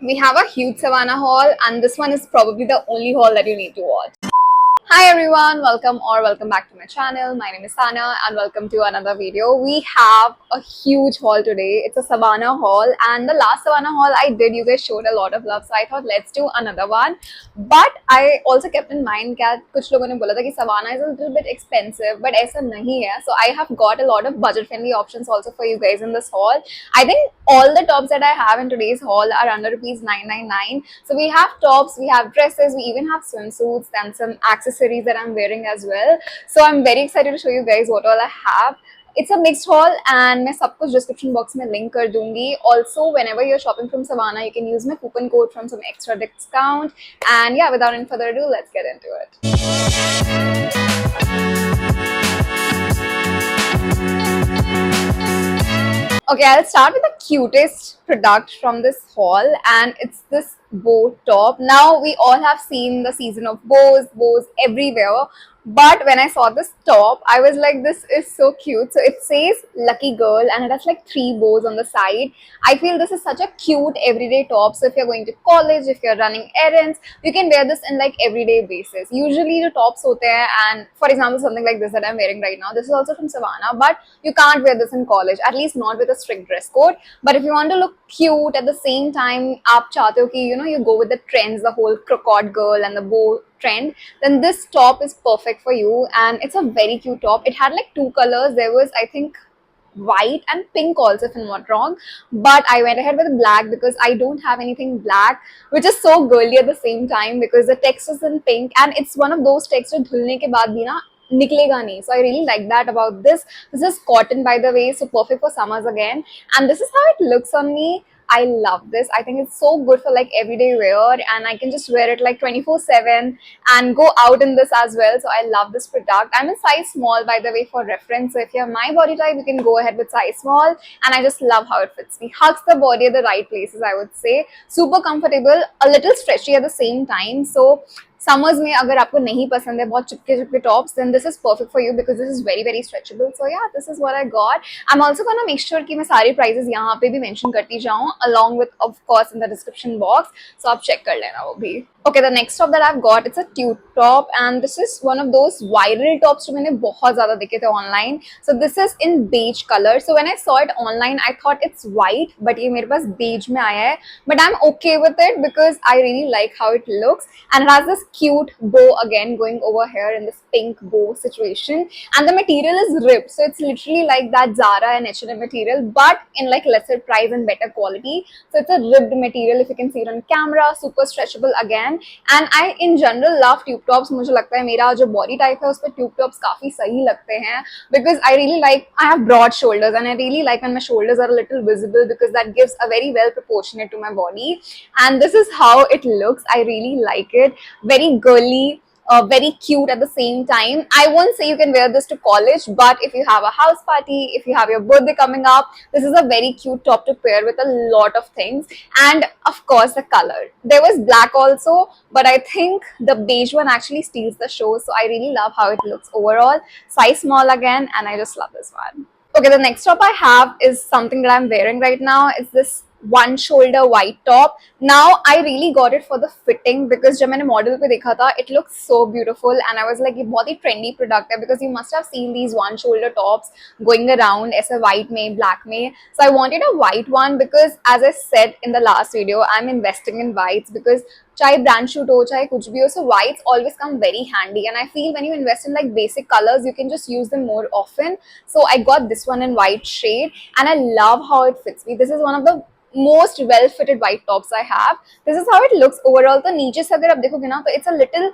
We have a huge Savannah haul, and this one is probably the only haul that you need to watch. Hi everyone, welcome back to my channel. My name is Sana and welcome to another video. We have a huge haul today. It's a Savannah haul, and the last Savannah haul I did, you guys showed a lot of love, so I thought let's do another one. But I also kept in mind that कुछ लोगों ने बोला था कि Savannah is a little bit expensive, but ऐसा नहीं है. So I have got a lot of budget friendly options also for you guys in this haul. I think all the tops that I have in today's haul are under rupees 999. So we have tops, we have dresses, we even have swimsuits and some accessories that I'm wearing as well. So I'm very excited to show you guys what all I have. It's a mixed haul and मैं सब कुछ description box में link कर दूंगी. Also, whenever you're shopping from Savannah, you can use my coupon code from some extra discount. And yeah, without any further ado, let's get into it. Okay, I'll start with the cutest product from this haul, and it's this bow top. Now, we all have seen the season of bows everywhere. But when I saw this top, I was like, this is so cute. So it says Lucky Girl and it has like 3 bows on the side. I feel this is such a cute everyday top. So if you're going to college, if you're running errands, you can wear this in like everyday basis. Usually the tops hote hain, and for example, something like this that I'm wearing right now. This is also from Savannah, but you can't wear this in college, at least not with a strict dress code. But if you want to look cute at the same time, aap chahte ho ki, you go with the trends, the whole crocod girl and the bow trend, then this top is perfect for you. And it's a very cute top. It had like 2 colors. There was, I think, white and pink also, if I'm not wrong, but I went ahead with black because I don't have anything black, which is so girly at the same time because the text is in pink and it's one of those texts जो धुलने के बाद भी ना निकलेगा नहीं. So I really like that about this. This is cotton, by the way, so perfect for summers again. And this is how it looks on me. I love this. I think it's so good for like everyday wear, and I can just wear it like 24/7 and go out in this as well. So I love this product. I'm in size small, by the way, for reference. So if you have my body type, you can go ahead with size small, and I just love how it fits me. Hugs the body at the right places, I would say. Super comfortable, a little stretchy at the same time. So summers में अगर आपको नहीं पसंद है बहुत चिपके चिपके tops, then this is perfect for you because this is very stretchable. So yeah, this is what I got. I'm also gonna make sure कि मैं सारी prices यहाँ पे भी mention करती जाऊँ along with of course in the description box. So आप check कर लेना वो भी. Okay, the next top that I've got, it's a tube top, and this is one of those viral tops जो मैंने बहुत ज़्यादा देखे थे online. So this is in beige color. So when I saw it online, I thought it's white, but ये मेरे पास beige में आया है. But I'm okay with it because I really like how it looks, and it has this cute bow again going over here in this pink bow situation, and the material is ribbed. So it's literally like that Zara and H&M material, but in like lesser price and better quality. So it's a ribbed material if you can see it on camera. Super stretchable again. And I in general love tube tops. मुझे लगता है मेरा जो body type है उस पर tube tops काफी सही लगते हैं because I really like, I have broad shoulders and I really like when my shoulders are a little visible because that gives a very well proportionate to my body. And this is how it looks. I really like it. Very girly, very cute at the same time. I won't say you can wear this to college, but if you have a house party, if you have your birthday coming up, this is a very cute top to pair with a lot of things. And of course the color, there was black also, but I think the beige one actually steals the show. So I really love how it looks overall. Size small again, and I just love this one. Okay, the next top I have is something that I'm wearing right now. It's this one shoulder white top. Now I really got it for the fitting because जब मैंने model पे देखा था, it looks so beautiful, and I was like ये बहुत ही trendy product है because you must have seen these one shoulder tops going around ऐसे white में black में. So I wanted a white one because as I said in the last video, I'm investing in whites because चाहे brand shoot हो चाहे कुछ भी हो, so whites always come very handy, and I feel when you invest in like basic colors, you can just use them more often. So I got this one in white shade, and I love how it fits me. This is one of the most well fitted white tops I have. This is how it looks overall. तो नीचे से अगर आप देखोगे ना, तो it's a little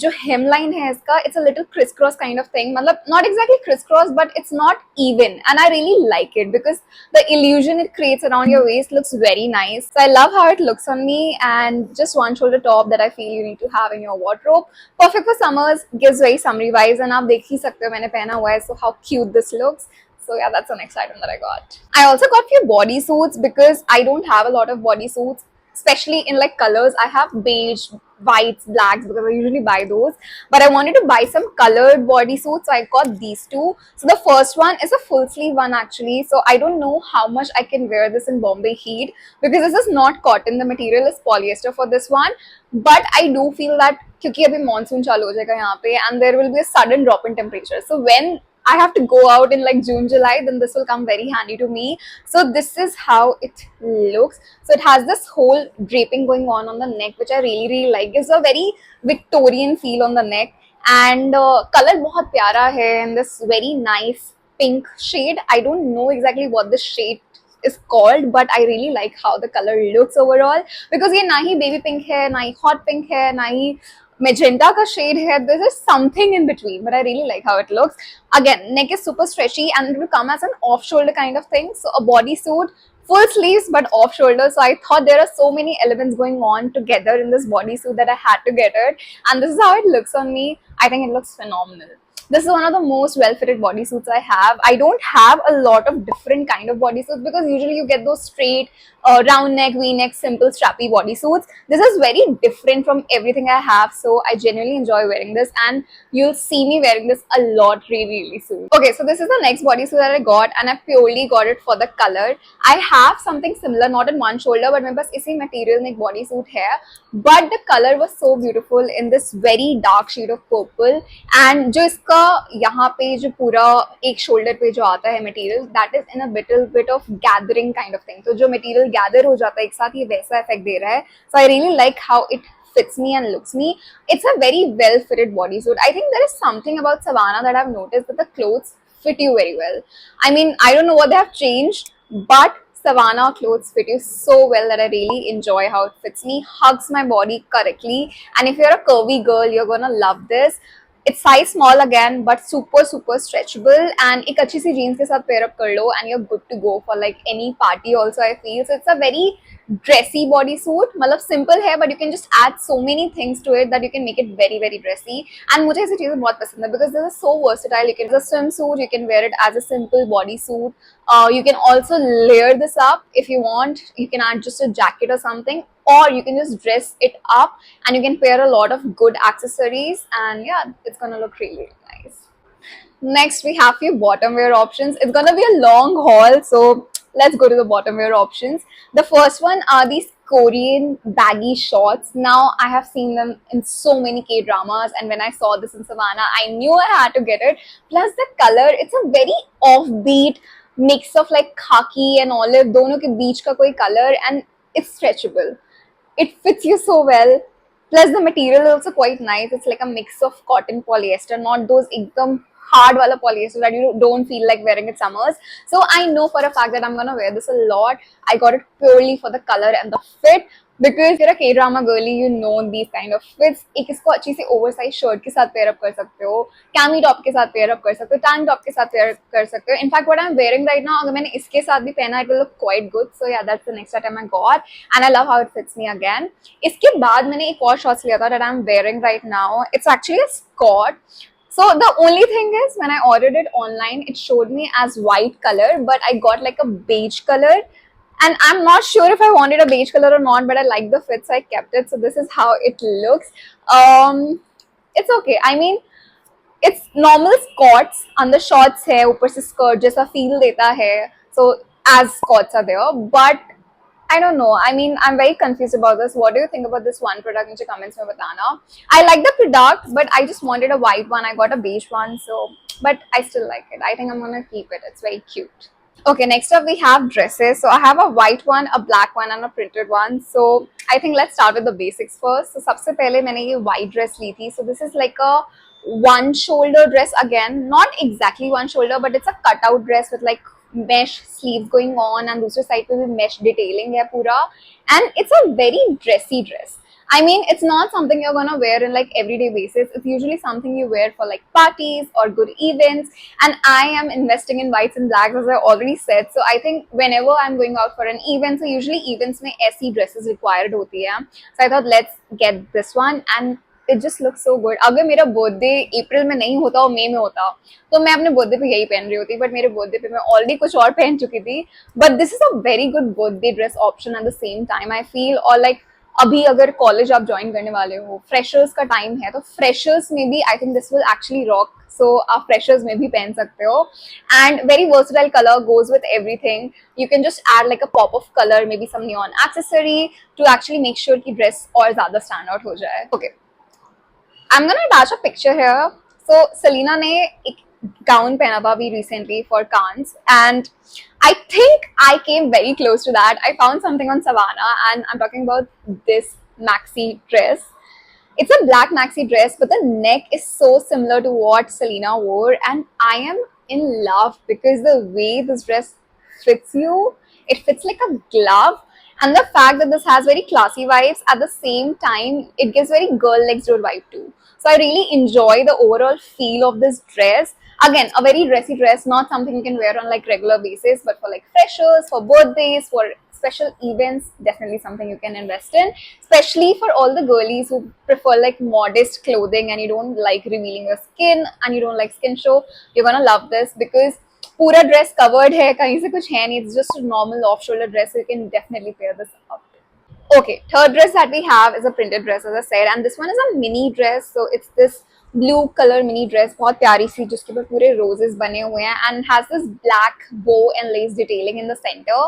जो hemline है इसका, it's a little crisscross kind of thing. मतलब not exactly crisscross, but it's not even, and I really like it because the illusion it creates around your waist looks very nice. So I love how it looks on me, and just one shoulder top that I feel you need to have in your wardrobe. Perfect for summers, gives very summery vibes, and आप देख ही सकते हो मैंने पहना हुआ है, so how cute this looks. So yeah, that's the next item that I got. I also got few bodysuits because I don't have a lot of bodysuits. especially in like colors. I have beige, whites, blacks because I usually buy those. But I wanted to buy some colored bodysuits, so I got these two. So the first one is a full sleeve one actually. So I don't know how much I can wear this in Bombay heat because this is not cotton. The material is polyester for this one. But I do feel that क्योंकि अभी monsoon चालू हो जाएगा यहाँ पे and there will be a sudden drop in temperature. So when I have to go out in like June, July, then this will come very handy to me. So this is how it looks. So it has this whole draping going on the neck, which I really, really like. Gives a very Victorian feel on the neck. And color बहुत प्यारा है in this very nice pink shade. I don't know exactly what this shade is called, but I really like how the color looks overall because ये ना ही baby pink है, ना ही hot pink है, ना ही magenta का shade है. This is something in between, but I really like how it looks. Again, neck is super stretchy and it will come as an off shoulder kind of thing. So a bodysuit, full sleeves but off shoulder. So I thought there are so many elements going on together in this bodysuit that I had to get it. And this is how it looks on me. I think it looks phenomenal. This is one of the most well-fitted bodysuits I have. I don't have a lot of different kind of bodysuits because usually you get those straight, round neck, V-neck, simple strappy bodysuits. This is very different from everything I have, so I genuinely enjoy wearing this and you'll see me wearing this a lot really, really soon. Okay, so this is the next bodysuit that I got and I purely got it for the color. I have something similar, not in one shoulder, but मेरे पास इसी material में एक bodysuit है. But the color was so beautiful in this very dark shade of purple and जो इसका यहाँ पे जो पूरा एक शोल्डर पे जो आता है material that is in a bit of gathering kind of thing. तो जो मटेरियल गैदर हो जाता है एक साथ, ये वैसा इफेक्ट दे रहा है. So I really like how it fits me and looks me. It's a very well fitted bodysuit. I think there is something about Savannah that I've noticed that the clothes fit you very well. I mean, I don't know what they have changed, but Savannah clothes fit you so well that I really enjoy how it fits me, hugs my body correctly, and if you're a curvy girl, you're gonna love this. It's size small again, but super stretchable and एक अच्छी सी jeans के साथ pair up कर लो and you're good to go for like any party also I feel. So it's a very dressy bodysuit. मतलब simple है but you can just add so many things to it that you can make it very dressy. And मुझे ऐसी चीजें बहुत पसंद है because this is so versatile. You can use a swimsuit, you can wear it as a simple bodysuit. You can also layer this up if you want. You can add just a jacket or something, or you can just dress it up and you can pair a lot of good accessories and yeah, it's gonna look really nice. Next, we have few bottom wear options. It's gonna be a long haul, so let's go to the bottom wear options. The first one are these Korean baggy shorts. Now, I have seen them in so many K-dramas, and when I saw this in Savannah, I knew I had to get it. Plus the color, it's a very offbeat mix of like khaki and olive, दोनों के बीच का कोई color, and it's stretchable. It fits you so well. Plus the material is also quite nice. It's like a mix of cotton polyester, not those ekdam hard wala polyester that you don't feel like wearing it summers. So I know for a fact that I'm gonna wear this a lot. I got it purely for the color and the fit. Because if you're a K-drama girly, you know these kind of fits. एक इसको अच्छी सी oversized shirt के साथ pair up कर सकते हो, cami top के साथ pair up कर सकते हो, tank top के साथ pair up कर सकते हो. In fact, what I'm wearing right now, अगर मैंने इसके साथ भी पहना, it will look quite good. So yeah, that's the next item I got, and I love how it fits me again. इसके बाद मैंने एक और shorts लिया था that I'm wearing right now. It's actually a skirt. So the only thing is when I ordered it online, it showed me as white color, but I got like a beige color. And I'm not sure if I wanted a beige color or not, but I like the fit, so I kept it. So this is how it looks. It's okay. I mean, it's normal skirts. Under shorts है, ऊपर से skirt जैसा feel देता है. So as skirts are there, but I don't know. I mean, I'm very confused about this. What do you think about this one product? मुझे comments में बताना. I like the product, but I just wanted a white one. I got a beige one, so but I still like it. I think I'm gonna keep it. It's very cute. Okay, next up we have dresses. So I have a white one, a black one and a printed one. So I think let's start with the basics first. So सबसे पहले मैंने ये white dress ली थी. So this is like a one shoulder dress again. Not exactly one shoulder, but it's a cutout dress with like mesh sleeves going on and दूसरे side पे भी mesh detailing है पूरा. And it's a very dressy dress. I mean, it's not something you're gonna wear in like everyday basis. It's usually something you wear for like parties or good events. And I am investing in whites and blacks as I already said. So I think whenever I'm going out for an event, so usually events में ऐसी dresses required होती है. So I thought let's get this one. And it just looks so good. अगर मेरा birthday अप्रैल में नहीं होता और मई में होता तो मैं अपने बर्थडे पे यही पहन रही होती, बट मेरे बर्थडे पे मैं ऑलरेडी कुछ और पहन चुकी थी. But this is a very good birthday dress option at the same time I feel. और लाइक अभी अगर कॉलेज आप ज्वाइन करने वाले हो, फ्रेशर्स का टाइम है, तो फ्रेशर्स में भी I think this will actually rock. So आप फ्रेशर्स में भी पहन सकते हो. And very versatile colour goes with everything. You can just add like a pop of color, maybe some neon accessory to actually make sure कि dress और ज़्यादा stand out हो जाए. Okay, I'm gonna attach a picture here. So Selena ने एक gown पहना था अभी recently for Cannes, and I think I came very close to that. I found something on Savannah, and I'm talking about this maxi dress. It's a black maxi dress, but the neck is so similar to what Selena wore, and I am in love because the way this dress fits you, it fits like a glove. And the fact that this has very classy vibes, at the same time, it gives very girl next door vibe too. So I really enjoy the overall feel of this dress. Again, a very dressy dress, not something you can wear on like regular basis, but for like freshers, for birthdays, for special events, definitely something you can invest in, especially for all the girlies who prefer like modest clothing and you don't like revealing your skin and you don't like skin show. You're gonna love this because पूरा dress covered है, कहीं से कुछ है नहीं. It's just normal off shoulder dress. You can definitely pair this up. Okay, third dress that we have is a printed dress, as I said, and this one is a mini dress. So it's this blue color mini dress, बहुत प्यारी सी, जिसके ऊपर पूरे roses बने हुए हैं, and has this black bow and lace detailing in the center.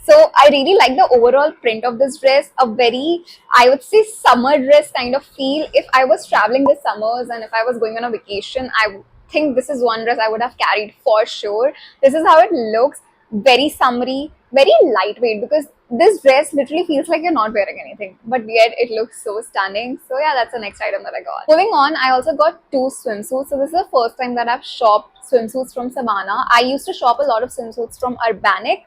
So I really like the overall print of this dress. A very, I would say, summer dress kind of feel. If I was traveling this summers and if I was going on a vacation, I think this is one dress I would have carried for sure. This is how it looks. Very summery, very lightweight, because this dress literally feels like you're not wearing anything, but yet it looks so stunning. So yeah, that's the next item that I got. Moving on, I also got 2 swimsuits. So this is the first time that I've shopped swimsuits from Savannah. I used to shop a lot of swimsuits from Urbanic,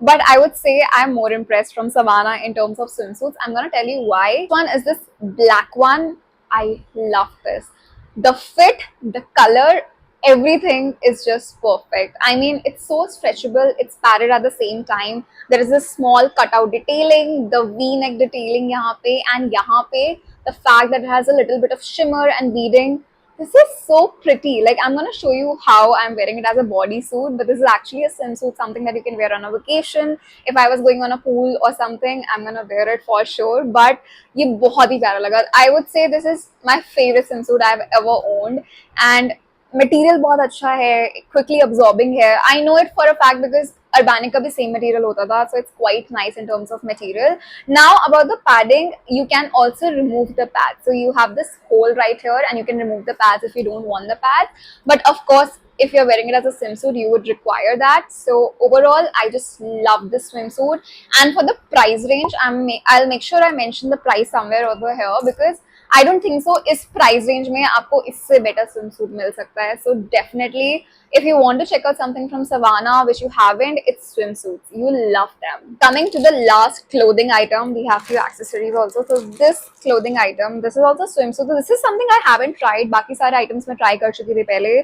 but I would say I'm more impressed from Savannah in terms of swimsuits. I'm gonna tell you why. One is this black one. I love this. The fit, the color, everything is just perfect. I mean, it's so stretchable, it's padded at the same time. There is a small cutout detailing, the v-neck detailing yahan pe, and yahan pe the fact that it has a little bit of shimmer and beading. This is so pretty. Like, I'm going to show you how I'm wearing it as a bodysuit, but this is actually a swimsuit, something that you can wear on a vacation. If I was going on a pool or something, I'm going to wear it for sure. But ye bahut hi pyara laga. I would say this is my favorite swimsuit I've ever owned. And material बहुत अच्छा है, quickly absorbing है. I know it for a fact because Urbanic का भी same material होता था, so it's quite nice in terms of material. Now about the padding, you can also remove the pads. So you have this hole right here and you can remove the pads if you don't want the pads. But of course, if you're wearing it as a swimsuit, you would require that. So overall, I just love this swimsuit. And for the price range, I'll make sure I mention the price somewhere over here because I don't think so इस price range में आपको इससे better swimsuit मिल सकता है. So definitely, if you want to check out something from Savannah which you haven't, it's swimsuits. You'll love them. Coming to the last clothing item, we have few accessories also. So this clothing item, this is also swimsuit. So this is something I haven't tried. बाकी सारे items मैं try कर चुकी थी पहले.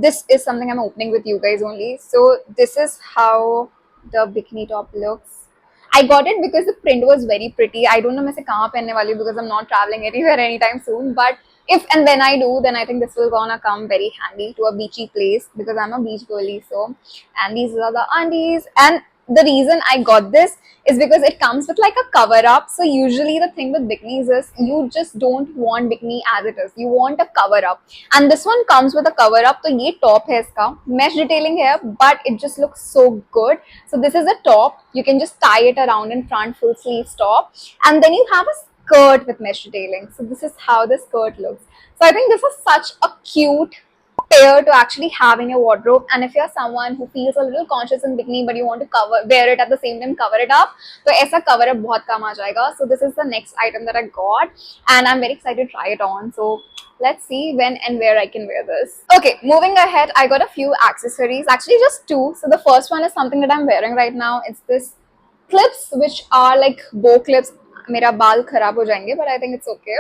This is something I'm opening with you guys only. So this is how the bikini top looks. I got it because the print was very pretty. I don't know मैं से कहाँ पहनने वाली हूँ because I'm not traveling anywhere anytime soon. But if and when I do, then I think this will gonna come very handy to a beachy place because I'm a beach girly. So, and these are the undies. And the reason I got this is because it comes with like a cover up. So usually the thing with bikinis is you just don't want bikini as it is. You want a cover up. And this one comes with a cover up. So ये top है इसका. Mesh detailing है, but it just looks so good. So this is the top. You can just tie it around in front, full sleeve top. And then you have a skirt with mesh detailing. So this is how the skirt looks. So I think this is such a cute pair to actually have in your wardrobe. And if you're someone who feels a little conscious in bikini but you want to wear it at the same time, cover it up, तो ऐसा cover up बहुत काम आ जाएगा. So this is the next item that I got and I'm very excited to try it on. So let's see when and where I can wear this. Okay, moving ahead, I got a few accessories, actually just 2. So the first one is something that I'm wearing right now. It's this clips which are like bow clips. मेरा बाल खराब हो जाएंगे, but I think it's okay.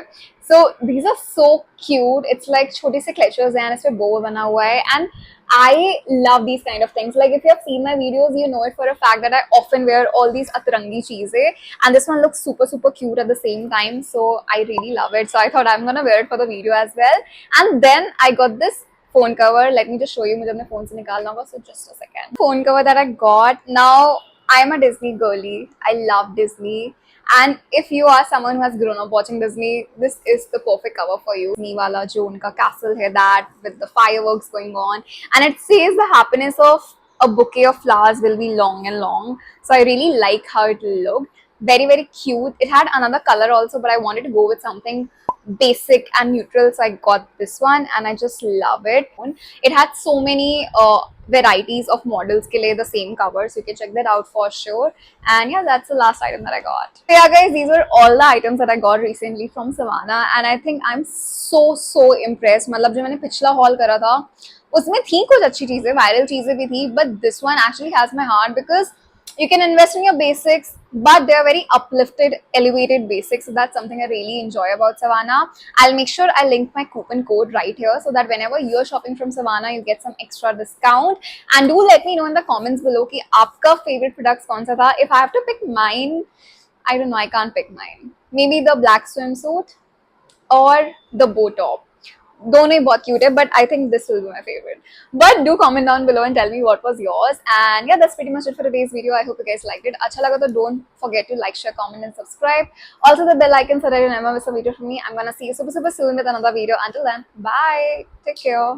So these are so cute. It's like छोटे से clutches हैं, इसमें bow बना हुआ है, and I love these kind of things. Like if you have seen my videos, you know it for a fact that I often wear all these atrangi cheeses, and this one looks super super cute at the same time. So I really love it. So I thought I'm gonna wear it for the video as well. And then I got this phone cover. Let me just show you. मुझे अपने phone से निकालना होगा. So just a second. Phone cover that I got. Now I'm a Disney girly. I love Disney. And if you are someone who has grown up watching Disney, this is the perfect cover for you. Disney wala jo unka castle hai, that with the fireworks going on, and it says the happiness of a bouquet of flowers will be long and long. So I really like how it looked. Very very cute. It had another color also, but I wanted to go with something basic and neutral, so I got this one and I just love it. It had so many varieties of models ke liye the same cover, so you can check that out for sure. And yeah, that's the last item that I got. So yeah guys, these were all the items that I got recently from Savannah, and I think I'm so impressed. मतलब जो मैंने पिछला haul करा था उसमें थी कुछ अच्छी चीजें, वायरल चीजें भी थी, but this one actually has my heart because you can invest in your basics, but they are very uplifted, elevated basics. So that's something I really enjoy about Savannah. I'll make sure I link my coupon code right here so that whenever you're shopping from Savannah, you get some extra discount. And do let me know in the comments below कि आपका favorite products कौन सा था. If I have to pick mine, I don't know, I can't pick mine. Maybe the black swimsuit or the bow top. दोनों ही बहुत cute है, but I think this will be my favorite. But do comment down below and tell me what was yours. And yeah, that's pretty much it for today's video. I hope you guys liked it. अच्छा लगा तो don't forget to like, share, comment and subscribe. Also the bell icon so that you never miss a video from me. I'm gonna see you super soon with another video. Until then, bye. Take care.